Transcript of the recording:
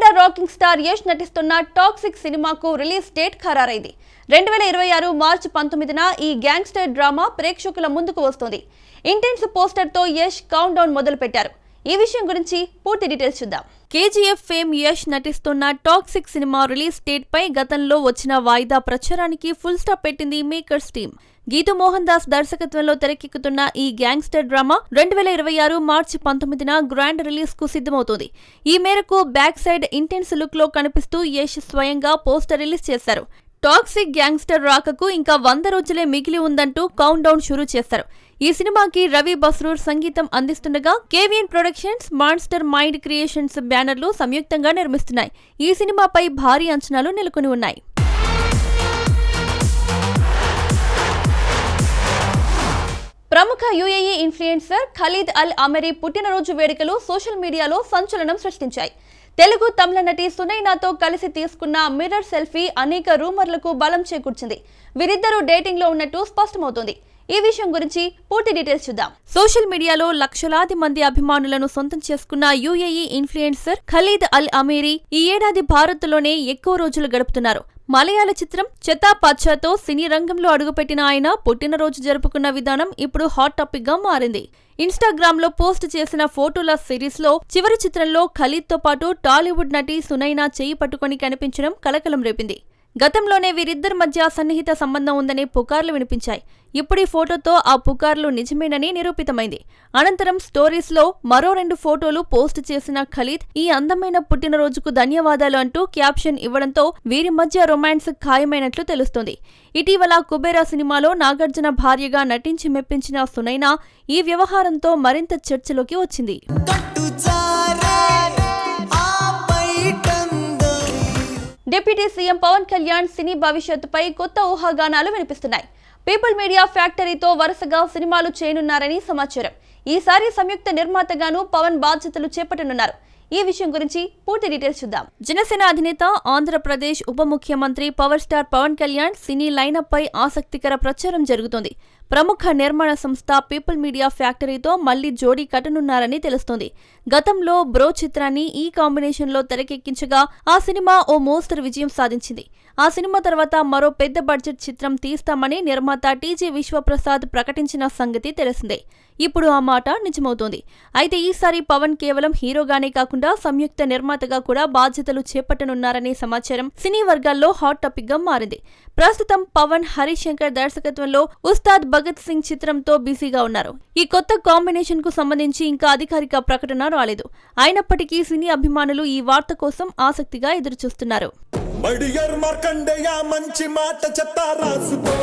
Kannada rocking star Yash నటిస్తున్న toxic సినిమాకు release date ఖరారైంది. 2026 మార్చి 19న ఈ గ్యాంగ్స్టర్ డ్రామా ప్రేక్షకుల ముందుకు వస్తుంది. ఇంటెన్స్ పోస్టర్ తో యష్ కౌంట్ డౌన్ మొదలు పెట్టారు. ఈ విషయం గురించి పూర్తి డీటెయిల్స్ చూద్దాం. కేజీఎఫ్ ఫేమ్ యష్ నటిస్తున్న టాక్సిక్ సినిమా రిలీజ్ డేట్ పై గతంలో వచ్చిన వాయిదా ప్రచారానికి ఫుల్ స్టాప్ పెట్టింది మేకర్స్ టీమ్. గీతూ మోహన్ దాస్ దర్శకత్వంలో తెరకెక్కుతున్న ఈ గ్యాంగ్స్టర్ డ్రామా 2026 మార్చి 19న గ్రాండ్ రిలీజ్ కు సిద్ధమవుతోంది. ఈ మేరకు బ్యాక్ సైడ్ ఇంటెన్స్ లుక్ లో కనిపిస్తూ యష్ స్వయంగా పోస్టర్ రిలీజ్ చేశారు. టాక్సిక్ గ్యాంగ్స్టర్ రాకకు ఇంకా 100 రోజులే మిగిలి ఉందంటూ కౌంట్ డౌన్ షురూ చేశారు. ఈ సినిమాకి రవి బస్రూర్ సంగీతం అందిస్తుండగా KVN productions, monster mind creations బ్యానర్లు సంయుక్తంగా నిర్మిస్తున్నాయి. ఈ సినిమాపై భారీ అంచనాలు నెలకొని ఉన్నాయి. ప్రముఖ యుఏఈ ఇన్ఫ్లుయెన్సర్ ఖలీద్ అల్ అమరీ పుట్టినరోజు వేడుకలు సోషల్ మీడియాలో సంచలనం సృష్టించాయి. తెలుగు తమిళ నటి సునైనాతో కలిసి తీసుకున్న మిర్రర్ సెల్ఫీ అనేక రూమర్లకు బలం చేకూర్చింది. వీరిద్దరూ డేటింగ్ లో ఉన్నట్టు స్పష్టమవుతోంది. ఈ విషయం గురించి పూర్తి డీటెయిల్స్ చూద్దాం. సోషల్ మీడియాలో లక్షలాది మంది అభిమానులను సొంతం చేసుకున్న యుఏఈ ఇన్ఫ్లుయెన్సర్ ఖలీద్ అల్ అమీరీ ఈ ఏడాది భారత్లోనే ఎక్కువ రోజులు గడుపుతున్నారు. మలయాళ చిత్రం చెతా పచ్చాతో సినీ రంగంలో అడుగుపెట్టిన ఆయన పుట్టినరోజు జరుపుకున్న విధానం ఇప్పుడు హాట్ టాపిక్ గా మారింది. ఇన్స్టాగ్రామ్ లో పోస్ట్ చేసిన ఫోటోల సిరీస్ లో చివరి చిత్రంలో ఖలీద్ తో పాటు టాలీవుడ్ నటి సునైనా చేయి పట్టుకొని కనిపించడం కలకలం రేపింది. గతంలోనే వీరిద్దరి మధ్య సన్నిహిత సంబంధం ఉందనే పుకార్లు వినిపించాయి. ఇప్పుడు ఈ ఫోటోతో ఆ పుకార్లు నిజమేనని నిరూపితమైంది. అనంతరం స్టోరీస్ లో మరో 2 ఫోటోలు పోస్ట్ చేసిన ఖలీద్ ఈ అందమైన పుట్టినరోజుకు ధన్యవాదాలు అంటూ క్యాప్షన్ ఇవ్వడంతో వీరి మధ్య రొమాన్స్ ఖాయమైనట్లు తెలుస్తోంది. ఇటీవల కుబేరా సినిమాలో నాగార్జున భార్యగా నటించి మెప్పించిన సునైనా ఈ వ్యవహారంతో మరింత చర్చలోకి వచ్చింది. డిప్యూటీ సీఎం పవన్ కళ్యాణ్ సినీ భవిష్యత్తుపై కొత్త ఊహాగానాలు వినిపిస్తున్నాయి. పీపుల్ మీడియా ఫ్యాక్టరీతో వరుసగా సినిమాలు చేయనున్నారని సమాచారం. ఈసారి సంయుక్త నిర్మాతగాను పవన్ బాధ్యతలు చేపట్టనున్నారు. ఈ విషయం గురించి పూర్తి డీటెయిల్స్ చూద్దాం. జనసేన అధినేత, ఆంధ్రప్రదేశ్ ఉప ముఖ్యమంత్రి పవర్ స్టార్ పవన్ కళ్యాణ్ సినీ లైనప్ పై ఆసక్తికర ప్రచారం జరుగుతోంది. ప్రముఖ నిర్మాణ సంస్థ పీపుల్ మీడియా ఫ్యాక్టరీతో మళ్లీ జోడీ కట్టనున్నారని తెలుస్తోంది. గతంలో బ్రో చిత్రాన్ని ఈ కాంబినేషన్ లో తెరకెక్కించగా ఆ సినిమా ఓ మోస్తరు విజయం సాధించింది. ఆ సినిమా తర్వాత మరో పెద్ద బడ్జెట్ చిత్రం తీస్తామని నిర్మాత టీజీ విశ్వప్రసాద్ ప్రకటించిన సంగతి తెలిసిందే. ఇప్పుడు ఆ మాట నిజమవుతోంది. అయితే ఈసారి పవన్ కేవలం హీరోగానే కాకుండా సంయుక్త నిర్మాతగా కూడా బాధ్యతలు చేపట్టనున్నారనే సమాచారం సినీ వర్గాల్లో హాట్ టాపిక్ గా మారింది. ప్రస్తుతం పవన్ హరీష్ శంకర్ దర్శకత్వంలో ఉస్తాద్ భగత్ సింగ్ చిత్రంతో బిజీగా ఉన్నారు. ఈ కొత్త కాంబినేషన్ కు సంబంధించి ఇంకా అధికారిక ప్రకటన రాలేదు. అయినప్పటికీ సినీ అభిమానులు ఈ వార్త కోసం ఆసక్తిగా ఎదురుచూస్తున్నారు. మంచి మాట చెప్తా రాసుకో.